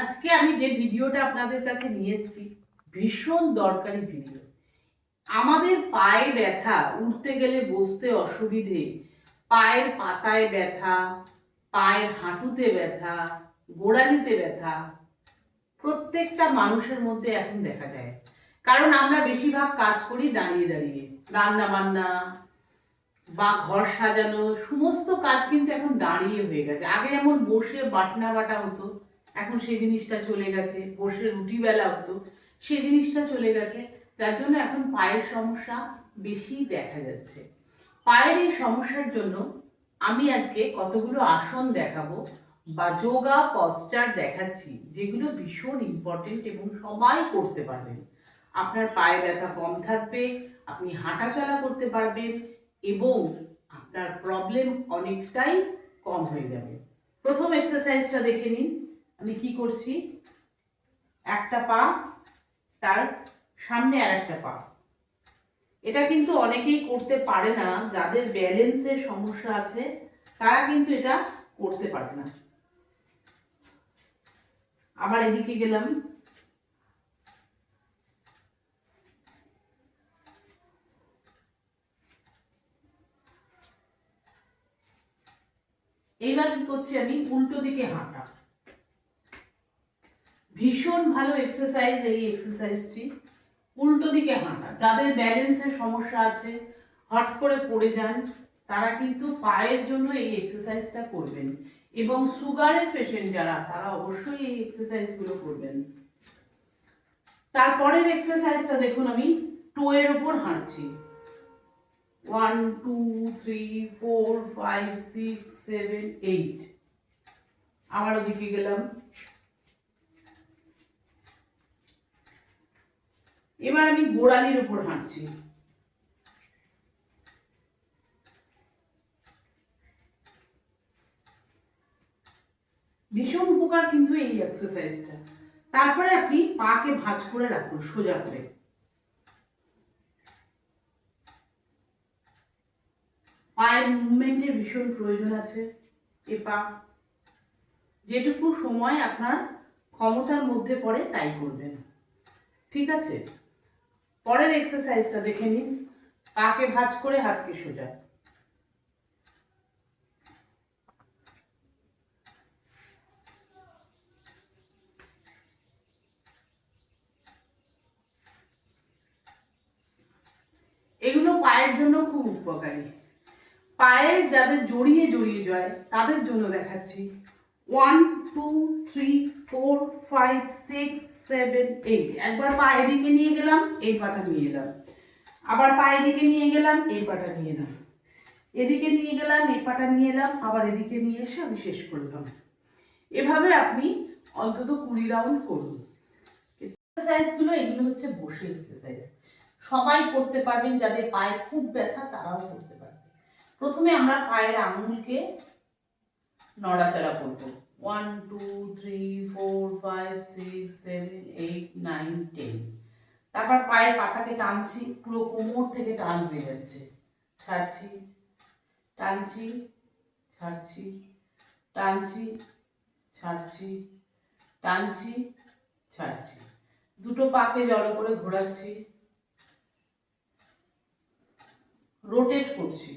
আজকে আমি যে ভিডিওটা আপনাদের কাছে নিয়ে এসেছি ভীষণ দরকারি ভিডিও। আমাদের পায়ে ব্যথা, উঠতে গেলে বসতে অসুবিধে, পায়ের পাতায় ব্যথা, পায়ের হাঁটুতে ব্যথা, গোড়ালিতে ব্যথা প্রত্যেকটা মানুষের মধ্যে এখন দেখা যায়। কারণ আমরা বেশিরভাগ কাজ করি দাঁড়িয়ে দাঁড়িয়ে, রান্না বান্না বা ঘর সাজানো সমস্ত কাজ কিন্তু এখন দাঁড়িয়ে হয়ে গেছে। আগে যেমন বসে বাটনা বাটা হতো, এখন সেই জিনিসটা চলে গেছে। বসে রুটি বেলা হতো, সেই জিনিসটা চলে গেছে। যার জন্য এখন পায়ের সমস্যা বেশি দেখা যাচ্ছে। পায়ের এই সমস্যার জন্য আমি আজকে কতগুলো আসন দেখাবো বা যোগা পশ্চার দেখাচ্ছি, যেগুলো ভীষণ ইম্পর্টেন্ট এবং সবাই করতে পারবেন। আপনার পায়ে ব্যথা কম থাকবে, আপনি হাঁটাচলা করতে পারবেন এবং আপনার প্রবলেম অনেকটাই কম হয়ে যাবে। প্রথম এক্সারসাইজটা দেখে নিন। আমি কি করছি, একটা পা তার সামনে আর একটা পা। এটা কিন্তু অনেকেই করতে পারে না, যাদের ব্যালেন্সের সমস্যা আছে তারা কিন্তু এটা করতে পারে না। আবার এদিকে গেলাম, এইবার কি করছি আমি, উল্টো দিকে হাঁটা। ভীষণ ভালো এক্সারসাইজ এই এক্সারসাইজটি, উল্টো দিকে হাঁটা। যাদের ব্যালেন্সের সমস্যা আছে, হট করে পড়ে যান, তারা কিন্তু পায়ের জন্য এই এক্সারসাইজটা করবেন। এবং সুগারের পেশেন্ট যারা, তারা অবশ্যই এই এক্সারসাইজগুলো করবেন। তারপরের এক্সারসাইজটা দেখুন, আমি টোয়ের ওপর হাঁটছি। 1 2 3 4 5 6 7 8। আবার ওদিকে গেলাম। এবার আমি গোড়ালির উপর হাঁটছি। ভীষণ উপকার কিন্তু এই এক্সারসাইজটা। তারপরে আপনি পাকে ভাঁজ করে রাখুন সোজা করে। পায়ের মুভমেন্টের ভীষণ প্রয়োজন আছে। এ পা যেটুকু সময় আপনার ক্ষমতার মধ্যে পড়ে তাই করবেন, ঠিক আছে? পরের এক্সারসাইজটা দেখে নিন। পাকে ভাঁজ করে হাতকে সোজা। এগুলো পায়ের জন্য খুব উপকারী। পায়ের যাদের জড়িয়ে জড়িয়ে যায় তাদের জন্য দেখাচ্ছি। 1 2 3 4 5 6 7 8। একবার পা এদিকে নিয়ে গেলাম, এই পাটা নিয়ে এলাম। আবার পা এদিকে নিয়ে গেলাম, এই পাটা নিয়ে এলাম। এদিকে নিয়ে গেলাম, এই পাটা নিয়ে এলাম, আবার এদিকে নিয়ে এসে আমি শেষ করলাম। এভাবে আপনি অন্তত 20 রাউন্ড করুন। এক্সারসাইজগুলো এগুলো হচ্ছে বসে এক্সারসাইজ, সবাই করতে পারবেন। যাদের পায়ে খুব ব্যথা তারাও করতে পারবে। প্রথমে আমরা পায়ের আঙুলকে নড়াচড়া করব। 1 2 3 4 5 6 7 8 9 10। তারপর পায়ের পাতাকে টানছি, পুরো কোমর থেকে টান হয়ে যাচ্ছে। ছাড়ছি, টানছি, ছাড়ছি, টানছি, ছাড়ছি, টানছি, ছাড়ছি। দুটো পাকে জড়ো করে ঘোরাচ্ছি, রোটেট করছি।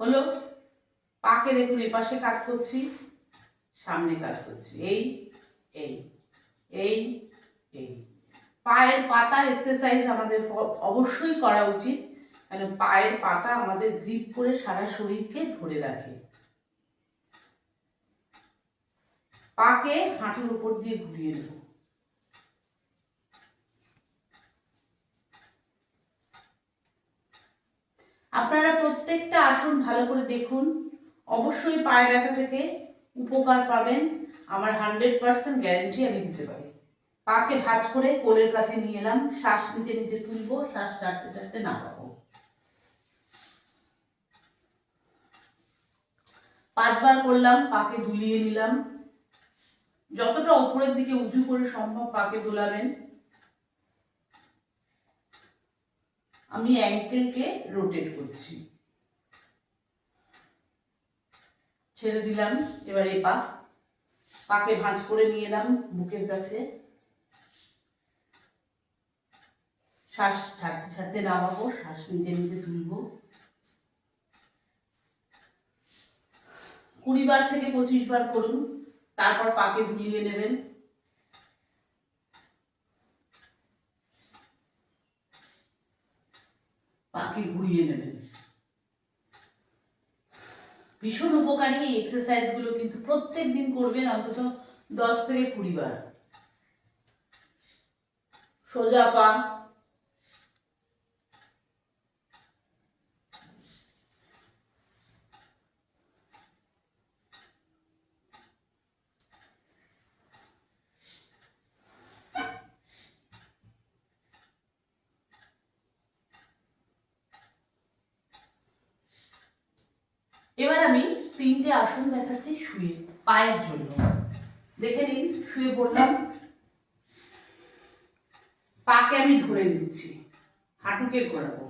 হলো। পাকে দেখুন, এপাশে কাজ করছি, সামনে কাজ করছি, এই এই এই এই। পায়ের পাতার এক্সারসাইজ আমাদের অবশ্যই করা উচিত, কারণ পায়ের পাতা আমাদের গ্রিপ করে সারা শরীরকে ধরে রাখে। পাকে হাঁটুর উপর দিয়ে ঘুরিয়ে নেব। আপনারা প্রত্যেকটা আসন ভালো করে দেখুন, অবশ্যই পায়ে ব্যথা থেকে উপকার পাবেন। আমার 100% গ্যারেন্টি আমি দিতে পারি। পাকে ভাঁজ করে কোলের কাছে নিয়ে এলাম, শ্বাস নিতে নিতে তুলবো, শ্বাস টানতে টানতে নামাবো। 5 বার করলাম, পাকে দুলিয়ে নিলাম। যতটা উপরের দিকে উঁচু করে সম্ভব পাকে দোলাবেন। আমি অ্যাঙ্কেলকে রোটেট করছি, ছেড়ে দিলাম। এবার এই পাকে ভাঁজ করে নিয়ে এলাম বুকের কাছে, শ্বাস ছাড়তে ছাড়তে নামাবো, শ্বাস নিতে নিতে তুলবো। 20 বার থেকে 25 বার করুন, তারপর পাকে ঝুলিয়ে নেবেন। পাকে ঘুরিয়ে নেবেন। ভীষণ উপকারী এই এক্সারসাইজ গুলো, কিন্তু প্রত্যেক দিন করবেন অন্তত 10 থেকে 20 বার। সোজা পা, এবার আমি 3টে আসন দেখাচ্ছি শুয়ে, পায়ের জন্য। দেখে নিন, শুয়ে পড়লাম, পাকে আমি ধরে নিচ্ছি, হাঁটুকে ঘোরাবো,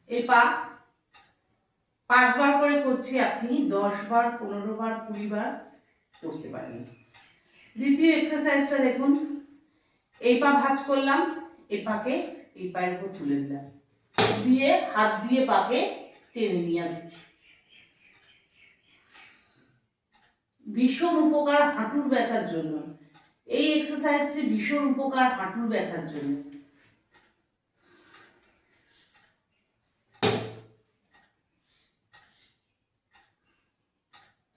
এই পা 5 বার করে করছি, আপনি 10 বার, 15 বার, 20 বার করতে পারেন। দ্বিতীয় এক্সারসাইজটা দেখুন, এই পা ভাঁজ করলাম, এই পাকে এই পায়ের উপর তুলে দিলাম, দিয়ে হাত দিয়ে পাকে টেনে নিয়ে আসছি। ভীষণ উপকার হাঁটুর ব্যথার জন্য, এই এক্সারসাইজটি ভীষণ উপকার হাঁটুর ব্যথার জন্য।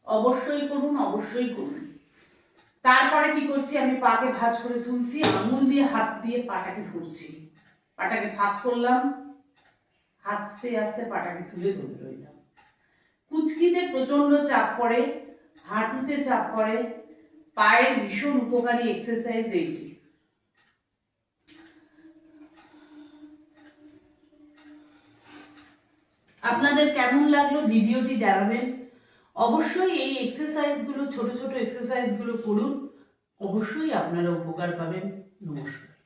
অবশ্যই করুন, অবশ্যই করুন। তারপরে কি করছি, আমি পাকে ভাঁজ করে তুলছি, আঙুল দিয়ে হাত দিয়ে পাটাকে ধরছি, পাটাকে ভাগ করলাম, আস্তে আস্তে পাটাকে তুলে ধরে রইলাম। কুচকিতে প্রচন্ড চাপ পড়ে, হাঁটুতে চাপ পড়ে, পায়ের ভীষণ উপকারী এক্সারসাইজ এইটি। আপনাদের কেমন লাগলো ভিডিওটি জানাবেন। অবশ্যই এই এক্সারসাইজগুলো, ছোট ছোট এক্সারসাইজগুলো করুন, অবশ্যই আপনারা উপকার পাবেন। নমস্কার।